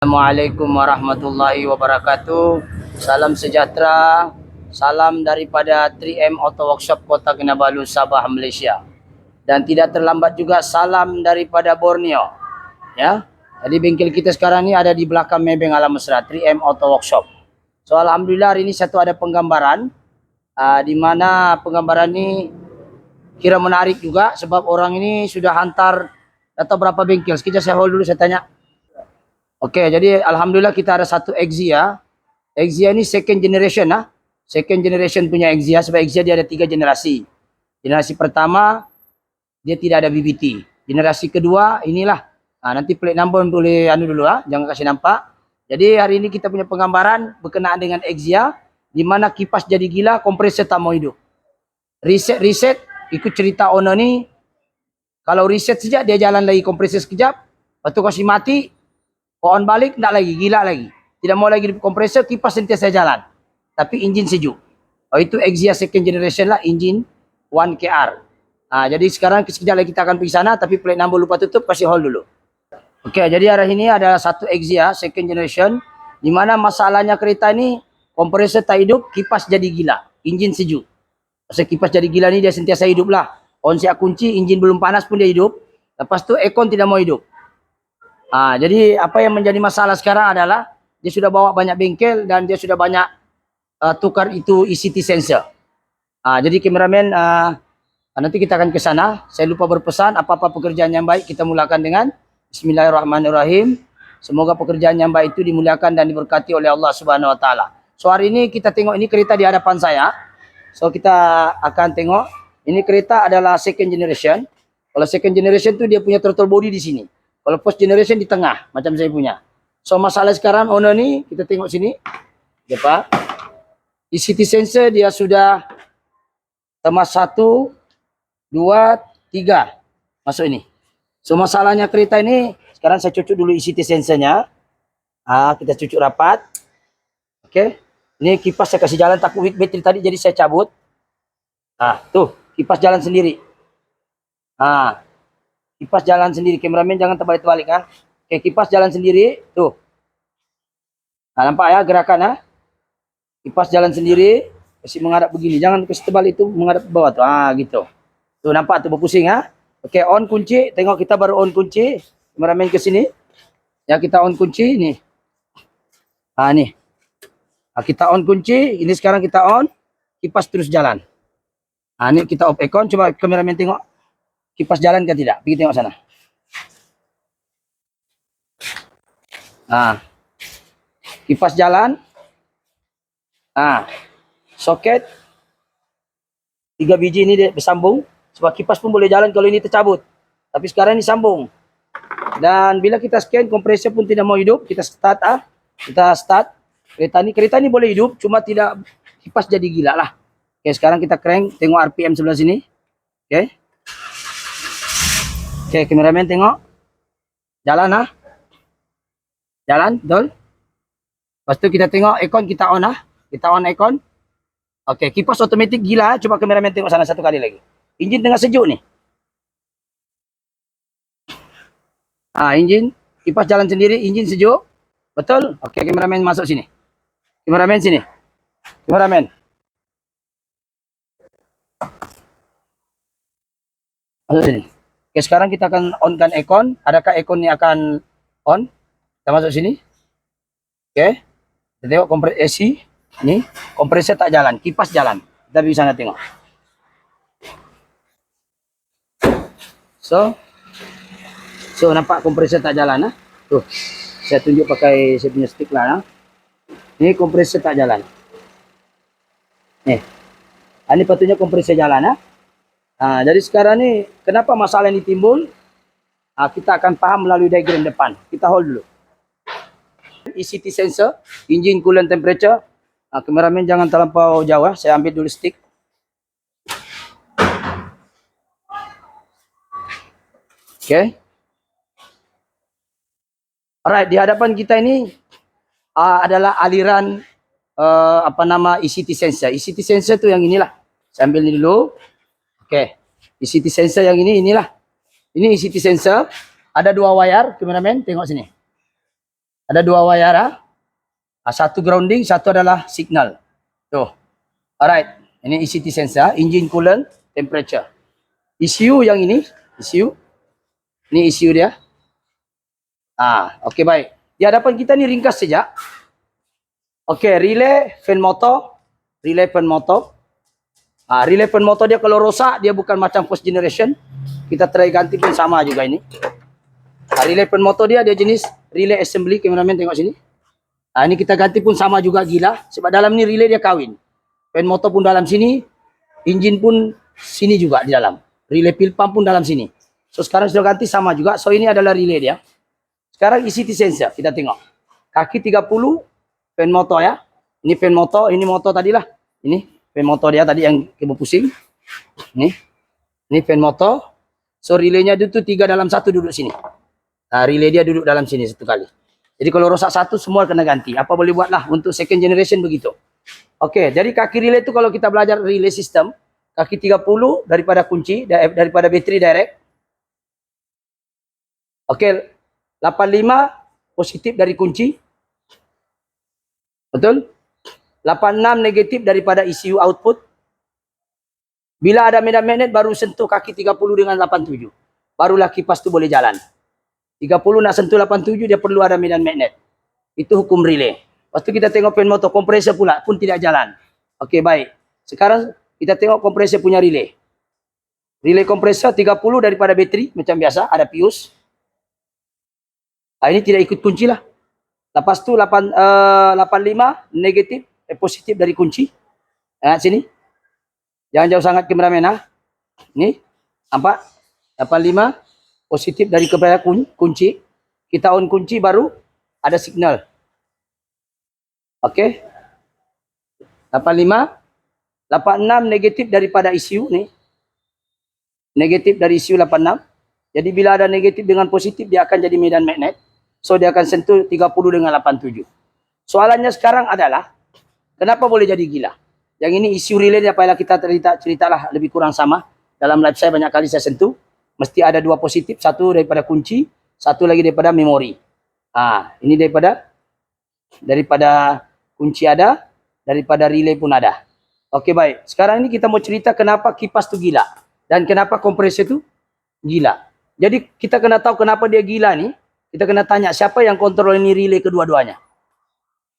Assalamualaikum warahmatullahi wabarakatuh. Salam sejahtera. Salam daripada 3M Auto Workshop Kota Kinabalu, Sabah, Malaysia. Dan tidak terlambat juga salam daripada Borneo. Ya. Jadi bengkel kita sekarang ni ada di belakang Maybank Alam Mesra, 3M Auto Workshop. So alhamdulillah hari ini satu ada penggambaran di mana penggambaran ni kira menarik juga sebab orang ini sudah hantar atau berapa bengkel. Sekejap saya hold dulu, saya tanya. Okey, jadi alhamdulillah kita ada satu Exia. Exia ni second generation lah. Second generation punya Exia sebab Exia dia ada 3 generasi. Generasi pertama dia tidak ada BBT. Generasi kedua inilah. Nanti plate number boleh dulu jangan kasih nampak. Jadi hari ini kita punya penggambaran berkenaan dengan Exia di mana kipas jadi gila, kompresor tak mau hidup. Reset ikut cerita owner ni. Kalau reset saja dia jalan lagi kompresor sekejap, lepas tu kasih mati. On balik, tak lagi, gila lagi. Tidak mau lagi kompresor, kipas sentiasa jalan. Tapi enjin sejuk. Itu Exia second generation lah, enjin 1KR. Jadi sekarang sekejap lagi kita akan pergi sana, tapi plate number lupa tutup, kasih hold dulu. Okey, jadi hari ini ada satu Exia second generation, di mana masalahnya kereta ni, kompresor tak hidup, kipas jadi gila. Enjin sejuk. Pasal kipas jadi gila ni dia sentiasa hidup lah. On siap kunci, enjin belum panas pun dia hidup. Lepas tu aircon tidak mau hidup. Jadi apa yang menjadi masalah sekarang adalah dia sudah bawa banyak bengkel dan dia sudah banyak tukar itu ECT sensor. Jadi kameramen nanti kita akan ke sana. Saya lupa berpesan apa-apa pekerjaan yang baik kita mulakan dengan Bismillahirrahmanirrahim. Semoga pekerjaan yang baik itu dimuliakan dan diberkati oleh Allah Subhanahu Wa Taala. So hari ini kita tengok ini kereta di hadapan saya. So kita akan tengok ini kereta adalah second generation. Kalau second generation tu dia punya throttle body di sini. Kalau first generation di tengah, macam saya punya. So masalah sekarang owner ni, kita tengok sini. Depan. ECT sensor dia sudah temas 1, 2, 3. Masuk ini. So masalahnya kereta ini, sekarang saya cucuk dulu ECT sensornya. Kita cucuk rapat. Okey. Ini kipas saya kasih jalan, takut weak battery tadi jadi saya cabut. Tuh, kipas jalan sendiri. Kipas jalan sendiri. Kameramen jangan terbalik-terbalik Okey, kipas jalan sendiri. Tuh. Nampak ya gerakan Kipas jalan sendiri. Kasih menghadap begini. Jangan kasih terbalik itu menghadap ke bawah tuh. Gitu. Tuh nampak tuh berpusing Okey, on kunci. Tengok kita baru on kunci. Kameramen ke sini. Ya kita on kunci nih. Nih. Kita on kunci. Ini sekarang kita on. Kipas terus jalan. Ini kita off aircon. Coba kameramen tengok. Kipas jalan ke tidak? Pergi tengok sana. Kipas jalan. Soket. 3 biji ini bersambung. Sebab kipas pun boleh jalan kalau ini tercabut. Tapi sekarang ini sambung. Dan bila kita scan, kompresor pun tidak mau hidup. Kita start Kita start. Kereta ni boleh hidup. Cuma tidak kipas jadi gila lah. Okey, sekarang kita crank. Tengok RPM sebelah sini. Okey. Okey, kameramen tengok. Jalan Jalan, betul. Lepas tu kita tengok aircon kita on Kita on aircon. Okey, kipas automatik gila. Cuba kameramen tengok sana satu kali lagi. Enjin tengah sejuk ni. Enjin. Kipas jalan sendiri, enjin sejuk. Betul? Okey, kameramen masuk sini. Kameramen sini. Kameramen. Masuk sini. Okey, sekarang kita akan onkan aircon. Adakah aircon ni akan on? Kita masuk sini. Okey. Kita tengok kompresor AC. Ni, kompresor tak jalan, kipas jalan. Kita pergi sana tengok. So nampak kompresor tak jalan Tuh. Saya tunjuk pakai saya punya stick lah Ni kompresor tak jalan. Ini patutnya kompresor jalan jadi sekarang ni kenapa masalah ini timbul? Kita akan faham melalui diagram depan. Kita hold dulu. ECT sensor, engine coolant temperature. Kameramen jangan terlampau jauh Saya ambil dulu stick. Okey. Alright, di hadapan kita ini adalah aliran ECT sensor. ECT sensor tu yang inilah. Saya ambil ni dulu. Okey. ECT sensor yang inilah. Ini ECT sensor. Ada 2 wire, kameramen tengok sini. Ada dua wayar ha? Satu grounding, satu adalah signal. Tuh. Alright. Ini ECT sensor, engine coolant temperature. ECU yang ini, ECU. Ini ECU dia. Okey baik. Di hadapan kita ni ringkas saja. Okey, relay fan motor, relay fan motor. Relay fan motor dia kalau rosak dia bukan macam first generation. Kita try ganti pun sama juga ini. Relay fan motor dia jenis relay assembly, kameraman tengok sini. Ini kita ganti pun sama juga gila sebab dalam ni relay dia kawin. Fan motor pun dalam sini, engine pun sini juga di dalam. Relay pil pump pun dalam sini. So sekarang sudah ganti sama juga. So ini adalah relay dia. Sekarang ECT sensor kita tengok. Kaki 30 fan motor ya. Ini fan motor, ini motor tadilah. Ini fan motor dia tadi yang kebo pusing. Ini fan motor. So relaynya itu 3 dalam 1 duduk sini. Relay dia duduk dalam sini satu kali. Jadi kalau rosak satu semua kena ganti. Apa boleh buatlah untuk second generation begitu. Okey, jadi kaki relay itu kalau kita belajar relay system, kaki 30 daripada kunci, daripada bateri direct. Okey, 85 positif dari kunci. Betul? 86 negatif daripada ECU output. Bila ada medan magnet baru sentuh kaki 30 dengan 87. Barulah kipas tu boleh jalan. 30 nak sentuh 87 dia perlu ada medan magnet. Itu hukum relay. Lepas tu kita tengok fan motor kompresor pula pun tidak jalan. Okey baik. Sekarang kita tengok kompresor punya relay. Relay kompresor 30 daripada bateri macam biasa ada fuse. Ini tidak ikut kunci lah. Lepas tu 85 negatif positif dari kunci. Sini. Jangan jauh sangat kameraman Ni. Nampak? 85 positif dari kepada kunci. Kita on kunci baru ada signal. Okey. 85 86 negatif daripada ECU ni. Negatif dari ECU 86. Jadi bila ada negatif dengan positif dia akan jadi medan magnet. So dia akan sentuh 30 dengan 87. Soalannya sekarang adalah kenapa boleh jadi gila? Yang ini ECU relay dia payahlah kita ceritalah lebih kurang sama. Dalam live saya banyak kali saya sentuh. Mesti ada 2 positif, satu daripada kunci, satu lagi daripada memori. Ini daripada kunci ada, daripada relay pun ada. Okey baik. Sekarang ini kita mau cerita kenapa kipas tu gila dan kenapa kompresor tu gila. Jadi kita kena tahu kenapa dia gila ni. Kita kena tanya siapa yang kontrol ini relay kedua-duanya.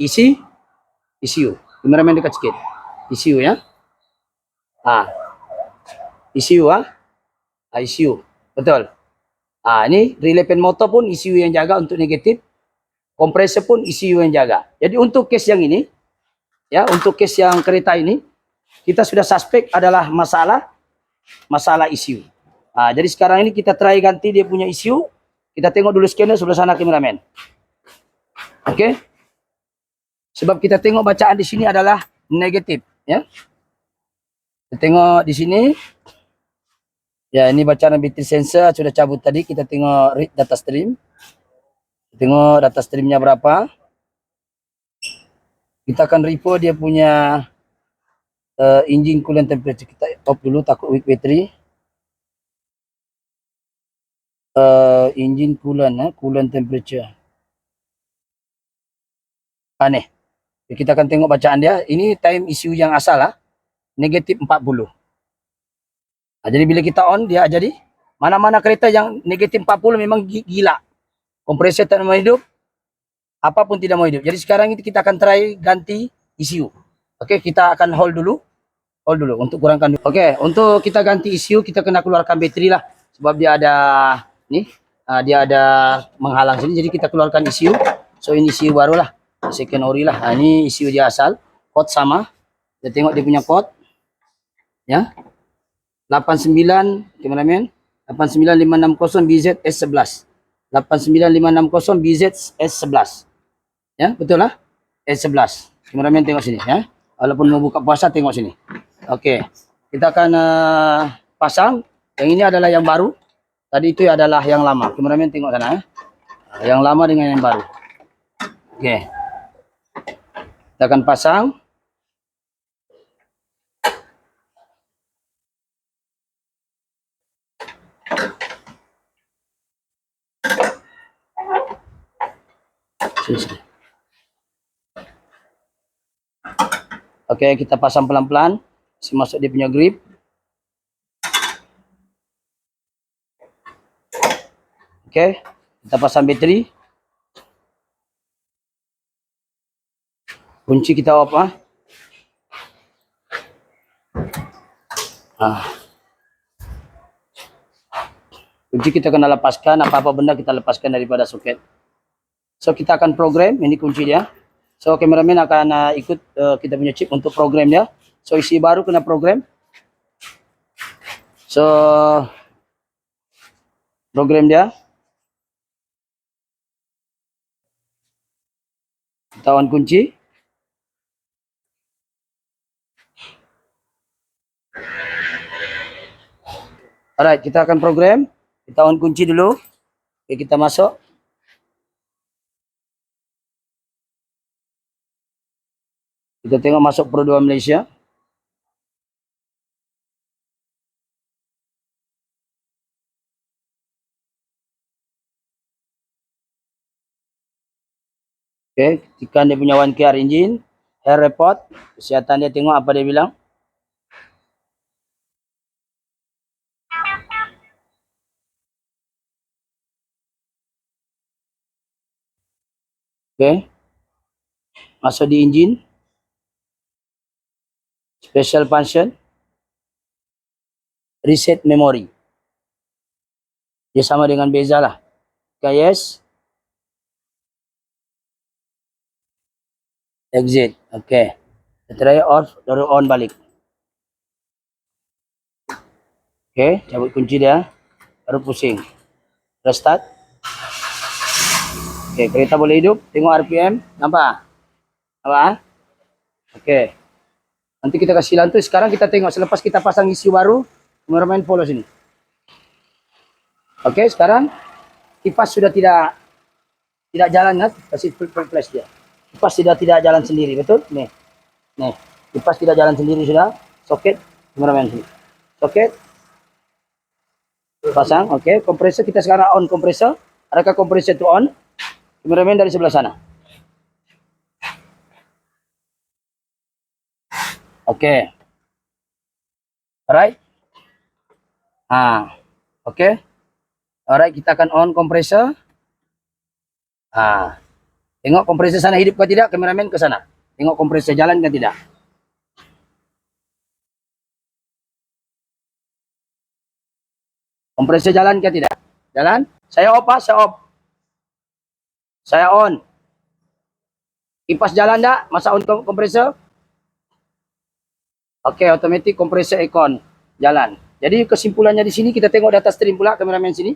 ECU. Kameraman dekat sikit. ECU ya. ECU ECU. Betul. Ini relay fan motor pun ECU yang jaga untuk negatif. Kompresor pun ECU yang jaga. Jadi untuk case yang ini, ya, untuk case yang kereta ini, kita sudah suspek adalah masalah ECU. Jadi sekarang ini kita try ganti dia punya ECU. Kita tengok dulu scanner sebelah sana kameraman. Okey. Sebab kita tengok bacaan di sini adalah negatif, ya. Kita tengok di sini. Ya, ini bacaan battery sensor sudah cabut tadi. Kita tengok read data stream. Tengok data streamnya berapa. Kita akan repo dia punya engine coolant temperature. Kita off dulu takut weak battery. Engine coolant, coolant temperature. Nih. Kita akan tengok bacaan dia. Ini time ECU yang asal negatif 40. Jadi bila kita on dia jadi mana-mana kereta yang negatif 40 memang gila. Kompresor tak mau hidup, apapun tidak mau hidup. Jadi sekarang ini kita akan try ganti ECU. Okey, kita akan hold dulu untuk kurangkan dulu. Okey, untuk kita ganti ECU kita kena keluarkan bateri lah sebab dia ada ni, dia ada menghalang sini. Jadi kita keluarkan ECU. So ini ECU barulah, second ori lah. Ini ECU dia asal, port sama. Kita tengok dia punya port. Ya. 89 kameraman 89560 BZ-S11 89560 BZ-S11 ya, betul lah S11. Kameraman tengok sini ya, walaupun mau buka puasa tengok sini. Okey, kita akan pasang. Yang ini adalah yang baru, tadi itu adalah yang lama. Kameraman tengok sana yang lama dengan yang baru. Okey, kita akan pasang. Okey, kita pasang pelan-pelan. Kasih masuk dia punya grip. Okey, kita pasang bateri. Kunci kita off ah. Kunci kita kena lepaskan, apa-apa benda kita lepaskan daripada soket. So kita akan program, ini kunci dia. So kameraman akan ikut kita punya chip untuk program dia. So isi baru kena program. So program dia. Kita on kunci. Alright, kita akan program. Kita on kunci dulu. Okay, kita masuk. Kita tengok masuk Pro 2 Malaysia. Okay, tekan dia punya 1KR engine. Air report. Kesihatan dia tengok apa dia bilang. Okay. Masuk di engine. Special function. Reset memory. Dia sama dengan beza lah. Okay, yes. Exit. Okay. Kita try off, baru on balik. Okay, cabut kunci dia. Baru pusing. Restart. Okay, kereta boleh hidup. Tengok RPM. Nampak? Nampak? Okay. Nanti kita kasih lantai. Sekarang kita tengok selepas kita pasang ECU baru. Kameraman follow sini. Okay, sekarang kipas sudah tidak jalan kan? Kasih flash dia. Kipas sudah tidak jalan sendiri, betul? Nih. Nih, kipas tidak jalan sendiri sudah. Soket, kameraman sini. Soket. Pasang, okey. Kompresor kita sekarang on kompresor. Adakah kompresor itu on? Kameraman dari sebelah sana. Okey. Alright. Okey. Alright, kita akan on kompresor. Tengok kompresor sana hidup ke tidak, kameraman ke sana. Tengok kompresor jalan ke tidak. Kompresor jalan ke tidak? Jalan? Saya off pak, saya off. Saya on. Kipas jalan tak? Masa on kompresor? Okey, automatic kompresor aircon jalan. Jadi kesimpulannya di sini kita tengok data stream pula, kameraman sini.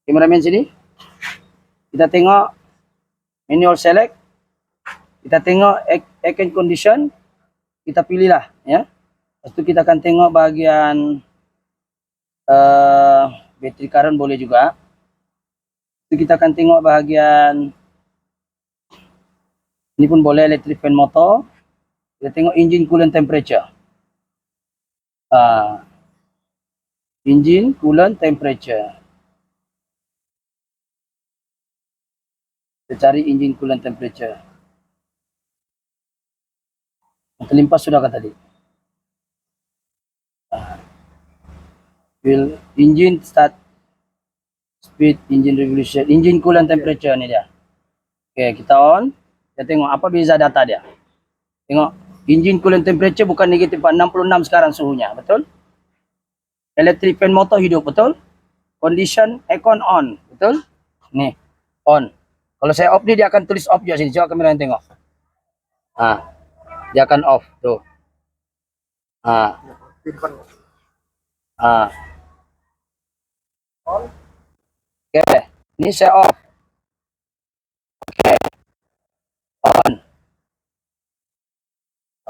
Kameraman sini. Kita tengok manual select. Kita tengok air condition. Kita pilihlah ya. Lepas tu kita akan tengok bahagian battery current boleh juga. Itu kita akan tengok bahagian ini pun boleh, electric fan motor. Kita tengok engine coolant temperature. Engine coolant temperature. Kita cari engine coolant temperature. Terlimpas sudah kan tadi. Engine start speed, engine revolution, engine coolant temperature ni dia. Okay, kita on. Kita tengok apa beza data dia. Tengok, engine coolant temperature bukan negatif 66 sekarang suhunya, betul? Electric fan motor hidup, betul? Condition aircon on, betul? Ni, on. Kalau saya off ni dia akan tulis off juga sini. Coba kamera yang tengok. Dia akan off tuh. Oke, ini saya off. Oke, on.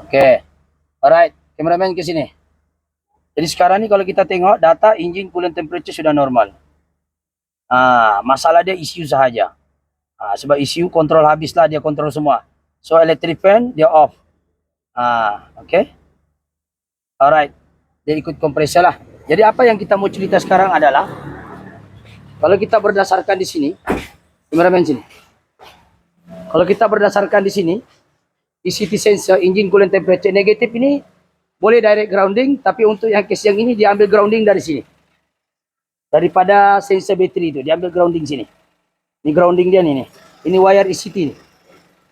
Oke, alright, kameramen ke sini. Jadi sekarang ni kalau kita tengok data engine coolant temperature sudah normal. Masalah dia ECU sahaja. Sebab ECU kontrol habislah, dia kontrol semua. So electric fan dia off. Oke. Alright, dia ikut kompresor lah. Jadi apa yang kita mau cerita sekarang adalah kalau kita berdasarkan di sini, kameramen sini. Kalau kita berdasarkan di sini, ECT sensor, engine coolant temperature. Negatif ini boleh direct grounding, tapi untuk yang case yang ini diambil grounding dari sini. Daripada sensor bateri itu, diambil grounding sini. Ini grounding dia nih. Ini wire ECT nih.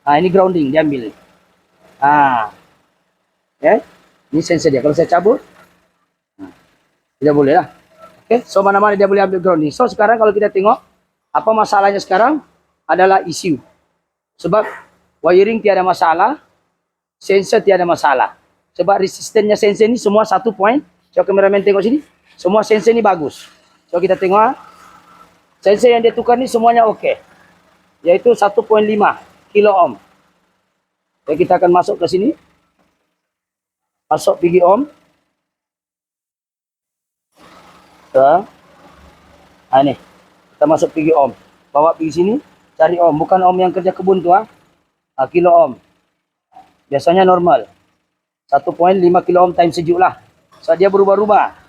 Ini grounding diambil. Ini sensor dia. Kalau saya cabut, tidak boleh lah. So mana-mana dia boleh ambil grounding. So sekarang kalau kita tengok, apa masalahnya sekarang adalah ECU. Sebab wiring tiada masalah, sensor tiada masalah. Sebab resistannya sensor ni semua 1 point. Coba kameraman tengok sini. Semua sensor ni bagus. So kita tengok, sensor yang dia tukar ni semuanya okey. Yaitu 1.5 kilo ohm. Jadi kita akan masuk ke sini. Masuk pergi ohm. Ni. Kita masuk pergi ohm. Bawa pergi sini. Cari ohm. Bukan ohm yang kerja kebun tu. Kilo ohm. Biasanya normal. 1.5 kilo ohm time sejuk lah. So dia berubah-ubah.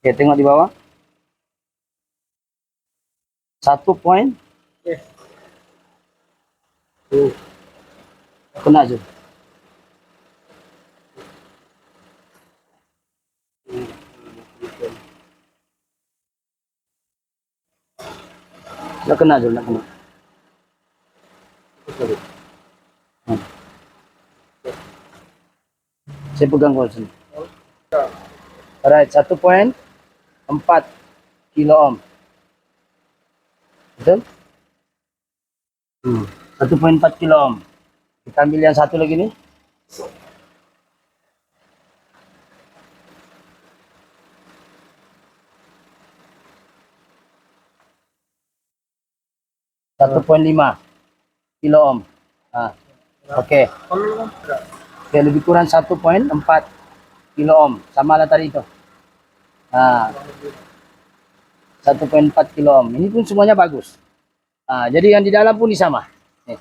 Okay, tengok di bawah. 1 point. Kena je. Nak kena je, nak kena. Saya pegang kau sini. Alright, 1.4 kilo ohm. Betul? 1.4 kilo ohm. Kita ambil yang satu lagi ni. .5 kilo ohm. Okey. Okay, lebih kurang 1.4 kilo ohm. Sama lah tadi itu. 1.4 kilo ohm. Ini pun semuanya bagus. Jadi yang di dalam pun ini sama. Nih,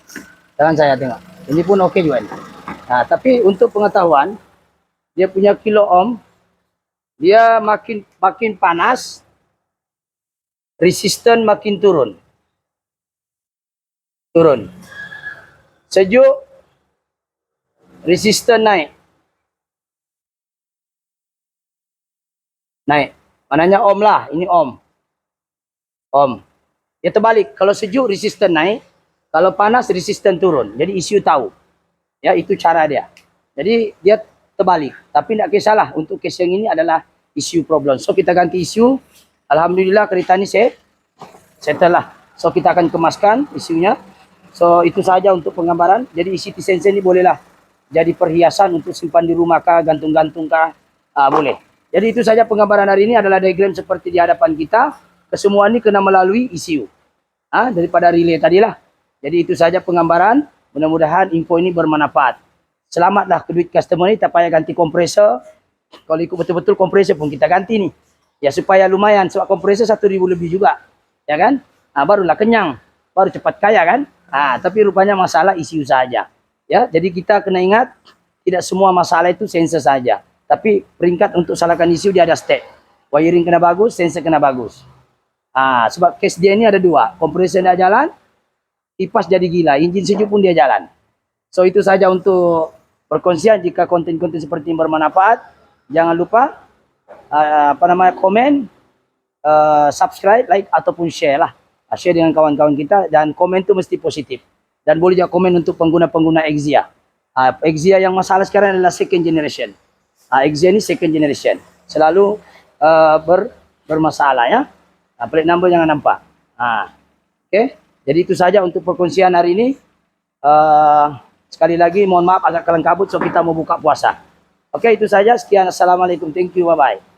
tangan saya tengok. Ini pun okey juga. Tapi untuk pengetahuan, dia punya kilo ohm, dia makin panas, resisten makin turun. Sejuk, resisten naik. Maknanya ohm lah. Ini ohm. Dia terbalik. Kalau sejuk, resisten naik. Kalau panas, resisten turun. Jadi ECU tahu. Ya, itu cara dia. Jadi dia terbalik. Tapi tidak kisahlah. Untuk case yang ini adalah ECU problem. So kita ganti ECU. Alhamdulillah kereta ni settle lah. So kita akan kemaskan ECU-nya. So itu saja untuk penggambaran. Jadi ECT sensor ni bolehlah jadi perhiasan untuk simpan di rumah kah, gantung-gantung kah, boleh. Jadi itu saja penggambaran hari ini adalah diagram seperti di hadapan kita. Kesemua ini kena melalui ECU. Daripada relay tadilah. Jadi itu saja penggambaran. Mudah-mudahan info ini bermanfaat. Selamatlah ke duit customer ni, tak payah ganti kompresor. Kalau ikut betul-betul kompresor pun kita ganti ni. Ya supaya lumayan, sebab kompresor 1,000 lebih juga. Ya kan? Barulah kenyang. Baru cepat kaya kan? Tapi rupanya masalah ECU saja. Ya, jadi kita kena ingat tidak semua masalah itu sensor saja. Tapi peringkat untuk salahkan ECU dia ada step. Wiring kena bagus, sensor kena bagus. Sebab case dia ini ada dua. Kompresor dia jalan, kipas jadi gila, enjin sejuk pun dia jalan. So itu saja untuk perkongsian. Jika konten-konten seperti ini bermanfaat, jangan lupa komen, subscribe, like ataupun share lah. Share dengan kawan-kawan kita dan komen tu mesti positif. Dan boleh juga komen untuk pengguna-pengguna Exia. Exia yang masalah sekarang adalah second generation. Exia ni second generation. Selalu bermasalah ya. Plate number jangan nampak. Okay. Jadi itu saja untuk perkongsian hari ini. Sekali lagi mohon maaf agak kelang kabut, so kita mau buka puasa. Okay, itu saja. Sekian. Assalamualaikum. Thank you. Bye-bye.